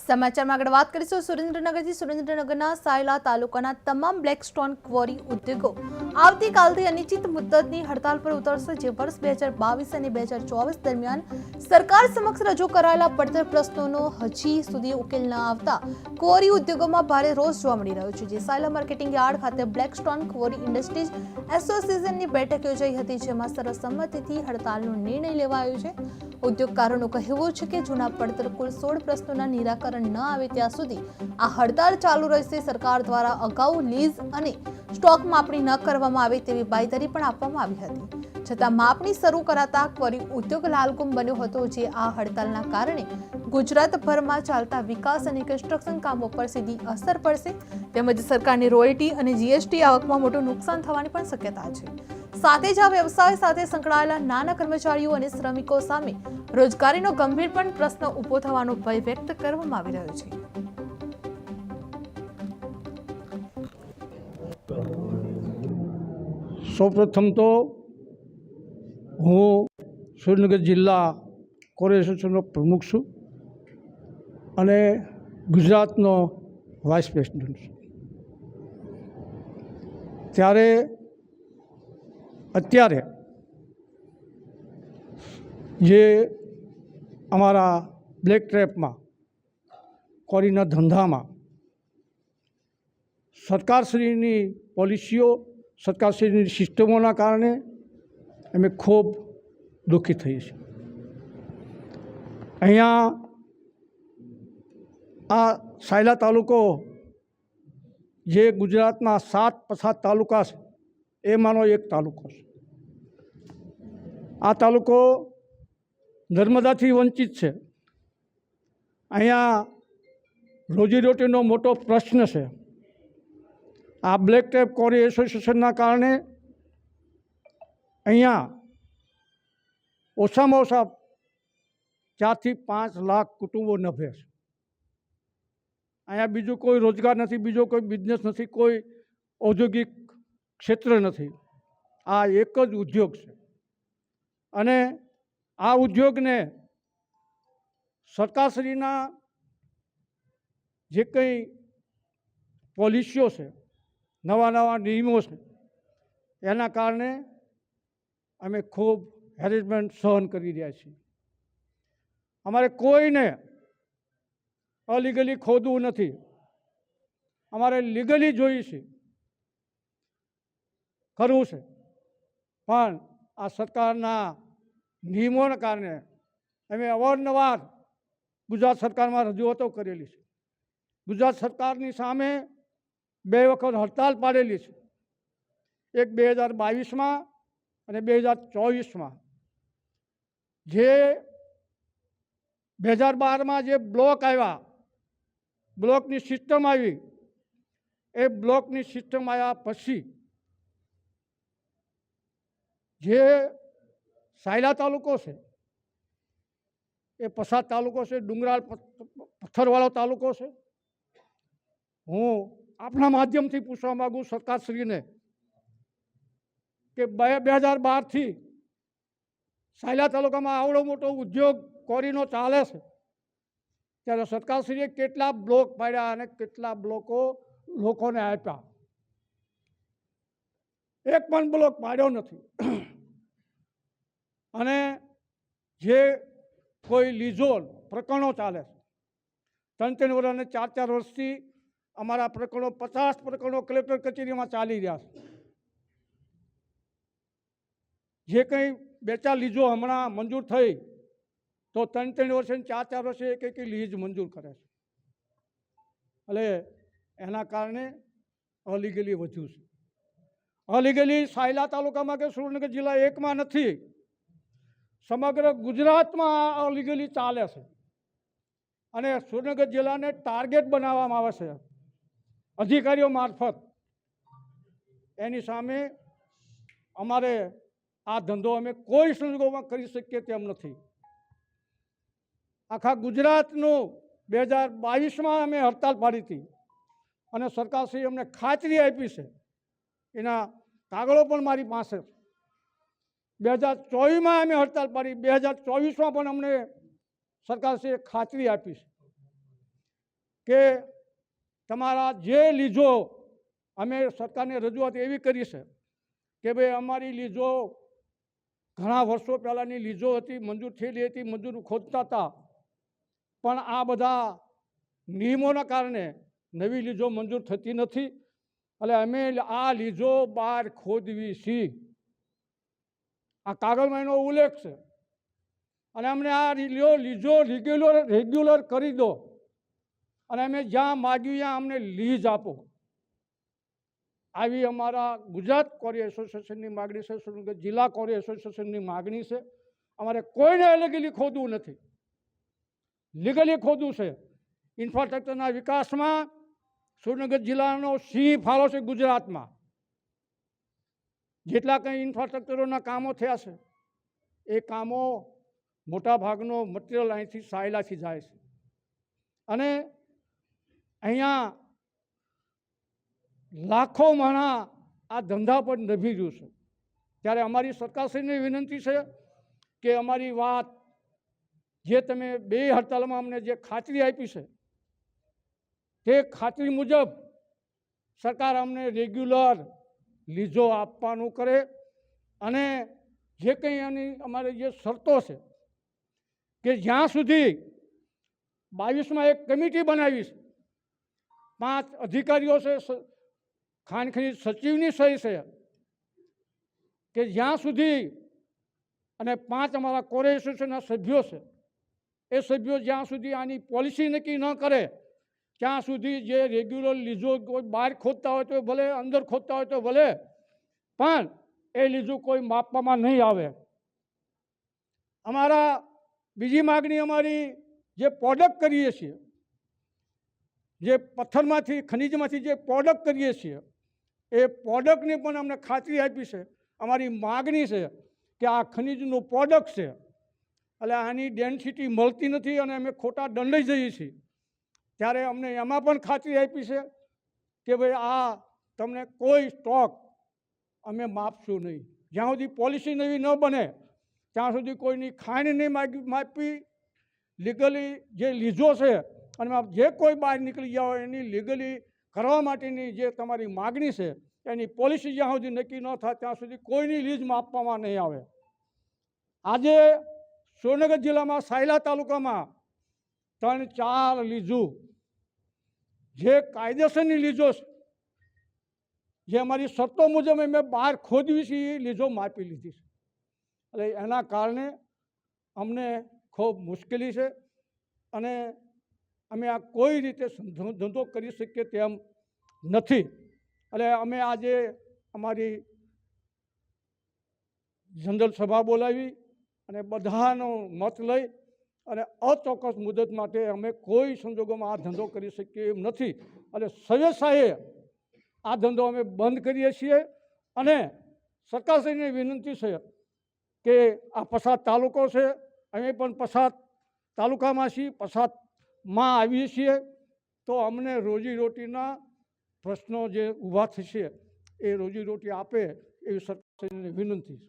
સમાચારમાં આગળ વાત કરીશું સુરેન્દ્રનગરથી। સુરેન્દ્રનગરના સાયલા તાલુકાના તમામ બ્લેક સ્ટોન ક્વોરી ઉદ્યોગો આવતીકાલથી અનિશ્ચિત મુદ્દતની હડતાલ પર ઉતરશે, જે વર્ષ 2022 અને 2024 દરમિયાન સરકાર સમક્ષ રજૂ કરાયેલા પડતર પ્રશ્નોનો હજી સુધી ઉકેલ ન આવતા ક્વોરી ઉદ્યોગોમાં ભારે રોષ જોવા મળી રહ્યો છે। જે સાયલા માર્કેટિંગ યાર્ડ ખાતે બ્લેક સ્ટોન ક્વોરી ઇન્ડસ્ટ્રીઝ એસોસિએશનની બેઠક યોજાઈ હતી, જેમાં સર્વસંમતિથી હડતાલનો નિર્ણય લેવાયો છે। ઉદ્યોગકારોનું કહેવું છે કે જૂના પડતર કુલ 16 પ્રશ્નોના નિરાકરણ ન આવે ત્યાં સુધી આ હડતાળ ચાલુ રહેશે। સરકાર દ્વારા અગાઉ લીઝ અને સ્ટોક માપણી ન કરવામાં આવે તેવી બાંયધરી પણ આપવામાં આવી હતી, છતાં માપણી શરૂ કરાતા ક્વોરી ઉદ્યોગ લાલગુમ બન્યો હતો। જે આ હડતાલના કારણે ગુજરાતભરમાં ચાલતા વિકાસ અને કન્સ્ટ્રક્શન કામો પર સીધી અસર પડશે, તેમજ સરકારની રોયલ્ટી અને જીએસટી આવકમાં મોટું નુકસાન થવાની પણ શક્યતા છે। સાથે જ આ વ્યવસાય સાથે સંકળાયેલા નાના કર્મચારીઓ અને શ્રમિકો સામે રોજગારીનો ગંભીર પણ પ્રશ્ન ઊભો થવાનો ભય વ્યક્ત કરવામાં આવી રહ્યો છે। સૌપ્રથમ તો હું સુરેન્દ્રનગર જિલ્લા ક્વોરી એસોસિએશનનો પ્રમુખ છું અને ગુજરાતનો વાઇસ પ્રેસિડેન્ટ છું। ત્યારે અત્યારે જે અમારા બ્લેક ટ્રેપમાં ક્વોરીના ધંધામાં સરકારશ્રીની પોલિસીઓ, સરકારશ્રીની સિસ્ટમોના કારણે અમે ખૂબ દુઃખી થઈએ છીએ। અહીંયા આ સાયલા તાલુકો જે ગુજરાતના 7 પછાત તાલુકા છે એમાંનો એક તાલુકો છે। આ તાલુકો નર્મદાથી વંચિત છે। અહીંયા રોજીરોટીનો મોટો પ્રશ્ન છે। આ બ્લેક ટેપ ક્વોરી એસોસિએશનના કારણે અહીંયા ઓછામાં ઓછા 4 થી 5 લાખ કુટુંબો નભે છે। અહીંયા બીજું કોઈ રોજગાર નથી, બીજો કોઈ બિઝનેસ નથી, કોઈ ઔદ્યોગિક ક્ષેત્ર નથી। આ એક જ ઉદ્યોગ છે અને આ ઉદ્યોગને સરકારશ્રીના જે કંઈ પોલિસીઓ છે, નવા નવા નિયમો છે, એના કારણે અમે ખૂબ હેરેસમેન્ટ સહન કરી રહ્યા છીએ। અમારે કોઈને અલીગલી ખોદવું નથી, અમારે લીગલી જોઈએ છે, કરવું છે, પણ આ સરકારના નિયમોના કારણે અમે અવારનવાર ગુજરાત સરકારમાં રજૂઆતો કરેલી છે। ગુજરાત સરકારની સામે 2 વખત હડતાલ પાડેલી છે, એક 2022માં અને 2024માં। જે 2012માં જે બ્લોક આવ્યા, બ્લોકની સિસ્ટમ આવી, એ બ્લોકની સિસ્ટમ આવ્યા પછી જે સાયલા તાલુકો છે એ પછાત તાલુકો છે, ડુંગરાળ પથ્થરવાળો તાલુકો છે। હું આપના માધ્યમથી પૂછવા માગું સરકારશ્રીને કે 2012થી સાયલા તાલુકામાં આવડો મોટો ઉદ્યોગ ક્વોરીનો ચાલે છે, ત્યારે સરકારશ્રીએ કેટલા બ્લોક પાડ્યા અને કેટલા બ્લોકો લોકોને આપ્યા? એક પણ બ્લોક પાડ્યો નથી। અને જે કોઈ લીઝો પ્રકરણો ચાલે છે, 3 વર્ષ અને 4 વર્ષથી અમારા પ્રકરણો 50 પ્રકરણો કલેક્ટર કચેરીમાં ચાલી રહ્યા છે। જે કંઈ 2-4 લીઝો હમણાં મંજૂર થઈ તો 3 વર્ષે 4 વર્ષે એક લીઝ મંજૂર કરે છે। એટલે એના કારણે અલીગલી વધ્યું છે। અલીગલી સાયલા તાલુકામાં કે સુરેન્દ્રનગર જિલ્લા એકમાં નથી, સમગ્ર ગુજરાતમાં અલીગલી ચાલે છે અને સુરેન્દ્રનગર જિલ્લાને ટાર્ગેટ બનાવવામાં આવે છે અધિકારીઓ મારફત। એની સામે અમારે આ ધંધો અમે કોઈ સંજોગોમાં કરી શકીએ તેમ નથી। આખા ગુજરાતનું 2022માં અમે હડતાલ પાડી હતી અને સરકારશ્રીએ અમને ખાતરી આપી છે, એના કાગળો પણ મારી પાસે છે। 2024માં અમે હડતાલ પાડી, 2024માં પણ અમને સરકારશ્રીએ ખાતરી આપી છે। કે તમારા જે લીજો અમે સરકારને રજૂઆત એવી કરી છે કે ભાઈ અમારી લીજો ઘણા વર્ષો પહેલાંની લીજો હતી, મંજૂર થયેલી હતી, મજૂર ખોદતા હતા, પણ આ બધા નિયમોના કારણે નવી લીજો મંજૂર થતી નથી. એટલે અમે આ લીજો બહાર ખોદવી છીએ. આ કાગળમાં એનો ઉલ્લેખ છે. અને અમને આ લીજો રેગ્યુલર કરી દો અને અમે જ્યાં માગ્યું ત્યાં અમને લીઝ આપો. આવી અમારા ગુજરાત કોરી એસોસિએશનની માગણી છે, સુરેન્દ્રનગર જિલ્લા કોરી એસોસિએશનની માગણી છે. અમારે કોઈને લીગલી ખોદવું નથી, લીગલી ખોદવું છે. ઇન્ફ્રાસ્ટ્રક્ચરના વિકાસમાં સુરેન્દ્રનગર જિલ્લાનો સિંહ ફાળો છે. ગુજરાતમાં જેટલા કંઈ ઇન્ફ્રાસ્ટ્રક્ચરોના કામો થયા છે એ કામો મોટા ભાગનો મટીરિયલ અહીંથી સાયલાથી જાય છે. અને અહીંયા લાખો માણા આ ધંધા પર નભી રહ્યું છે. ત્યારે અમારી સરકારશ્રીને વિનંતી છે કે અમારી વાત જે તમે 2 હડતાલમાં અમને જે ખાતરી આપી છે તે ખાતરી મુજબ સરકાર અમને રેગ્યુલર લીજો આપવાનું કરે. અને જે કંઈ એની અમારી જે શરતો છે કે જ્યાં સુધી 22માં એક કમિટી બનાવી છે, 5 અધિકારીઓ છે, ખાણ ખનીજ સચિવની સહી છે, કે જ્યાં સુધી અને 5 અમારા કોરી એસોસિએશનના સભ્યો છે, એ સભ્યો જ્યાં સુધી આની પોલિસી નક્કી ન કરે ત્યાં સુધી જે રેગ્યુલર લીજો કોઈ બહાર ખોદતા હોય તો ભલે, અંદર ખોદતા હોય તો ભલે, પણ એ લીજો કોઈ માપવામાં નહીં આવે. અમારા બીજી માગણી, અમારી જે પ્રોડક્ટ કરીએ છીએ, જે પથ્થરમાંથી ખનીજમાંથી જે પ્રોડક્ટ કરીએ છીએ, એ પ્રોડક્ટની પણ અમને ખાતરી આપી છે. અમારી માગણી છે કે આ ખનીજનું પ્રોડક્ટ છે એટલે આની ડેન્સિટી મળતી નથી અને અમે ખોટા દંડાઈ જઈએ છીએ. ત્યારે અમને એમાં પણ ખાતરી આપી છે કે ભાઈ આ તમને કોઈ સ્ટોક અમે માપશું નહીં. જ્યાં સુધી પોલિસી નવી ન બને ત્યાં સુધી કોઈની ખાણ નહીં માપી. લીગલી જે લીજો છે અને જે કોઈ બહાર નીકળી ગયા હોય એની લીગલી કરવા માટેની જે તમારી માગણી છે એની પોલિસી જ્યાં સુધી નક્કી ન થાય ત્યાં સુધી કોઈની લીઝ માપવામાં નહીં આવે. આજે સુરેન્દ્રનગર જિલ્લામાં સાયલા તાલુકામાં 3-4 લીજો જે કાયદેસરની લીજો છે, જે અમારી શરતો મુજબ અમે બહાર ખોદવી છે, એ લીજો માપી લીધી છે. એટલે એના કારણે અમને ખૂબ મુશ્કેલી છે અને અમે આ કોઈ રીતે ધંધો કરી શકીએ તેમ નથી. એટલે અમે આજે અમારી જનરલ સભા બોલાવી અને બધાનો મત લઈ અને અચોક્કસ મુદત માટે અમે કોઈ સંજોગોમાં આ ધંધો કરી શકીએ એમ નથી. એટલે સવેસાએ આ ધંધો અમે બંધ કરીએ છીએ. અને સરકારશ્રીને વિનંતી છે કે આ પસાદ તાલુકો છે, અમે પણ પસાદ તાલુકામાં છીએ, પસાદમાં આવીએ છીએ, તો અમને રોજીરોટીના પ્રશ્નો જે ઊભા થશે એ રોજીરોટી આપે એવી સરકારશ્રીને વિનંતી છે.